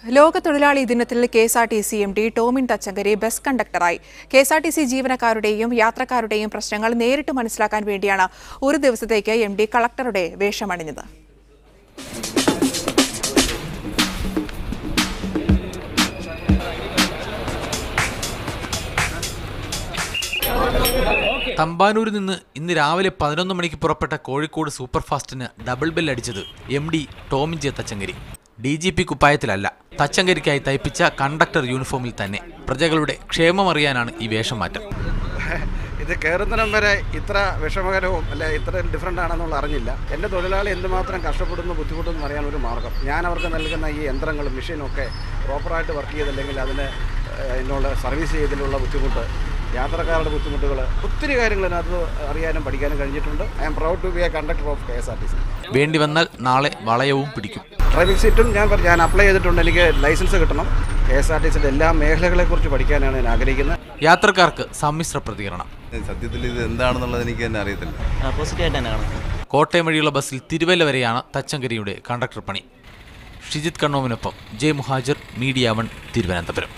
ലോക തൊഴിലാളി ദിനത്തിൽ KSRTC MD Tomin Thachankary bus കണ്ടക്ടറായി. KSRTC ജീവനക്കാരുടെയും യാത്രക്കാരുടെയും പ്രശ്നങ്ങൾ നേരിട്ട് മനസ്സിലാക്കാൻ വേണ്ടിയാണ് ഒരു ദിവസത്തേക്ക് MD കളക്ടറുടെ വേഷമണിഞ്ഞത്. തമ്പാനൂരിൽ നിന്ന് ഇന്ന് രാവിലെ 11 മണിക്ക് പുറപ്പെട്ട കോഴിക്കോട് സൂപ്പർഫാസ്റ്റിന് ഡബിൾ ബെൽ അടിച്ചത് MD Tomin J Thachankary. DGP കുപ്പായത്തിലല്ല, തച്ചങ്കരിക്കായി തയ്പ്പിച്ച കണ്ടക്ടർ യൂണിഫോമിൽ തന്നെ. പ്രജകളുടെ ക്ഷേമമറിയാനാണ് ഈ വേഷം മാറ്റം. ഇത് കയറുന്നതിനും വരെ ഇത്ര വിഷമകരവും അല്ലെ ഇത്ര ഡിഫറൻ്റ് ആണെന്നുള്ള അറിഞ്ഞില്ല. എൻ്റെ തൊഴിലാളി എന്തുമാത്രം കഷ്ടപ്പെടുന്നു ബുദ്ധിമുട്ടെന്ന് അറിയാൻ ഒരു മാർഗ്ഗം. ഞാൻ അവർക്ക് നൽകുന്ന ഈ യന്ത്രങ്ങളും മെഷീനൊക്കെ പ്രോപ്പറായിട്ട് വർക്ക് ചെയ്തില്ലെങ്കിൽ അതിന് എന്നുള്ള സർവീസ് ചെയ്തതിലുള്ള ബുദ്ധിമുട്ട്, യാത്രക്കാരുടെ ബുദ്ധിമുട്ടുകൾ, ഒത്തിരി കാര്യങ്ങൾ അതിനകത്ത് അറിയാനും പഠിക്കാനും കഴിഞ്ഞിട്ടുണ്ട്. I am proud to be a conductor of KSRTC. വേണ്ടി വന്നാൽ നാളെ വളയവും പിടിക്കും. ഡ്രൈവിംഗ് സീറ്റും ഞാൻ അപ്ലൈ ചെയ്തിട്ടുണ്ട്. എനിക്ക് ലൈസൻസ് കിട്ടണം. KSRTCയുടെ എല്ലാ മേഖലകളെക്കുറിച്ച് പഠിക്കാനാണ് ഞാൻ ആഗ്രഹിക്കുന്നത്. യാത്രക്കാർക്ക് സമ്മിശ്ര പ്രതികരണം. സത്യത്തിൽ ഇത് എന്താണെന്നുള്ളത് എനിക്ക് തന്നെ അറിയത്തില്ല. കോട്ടയം വഴിയുള്ള ബസ്സിൽ തിരുവല്ല വരെയാണ് തച്ചങ്കരിയുടെ കണ്ടക്ടർ പണി. ഷിജിത് കണ്ണോവിനൊപ്പം ജെ മുഹാജിർ, മീഡിയ 1, തിരുവനന്തപുരം.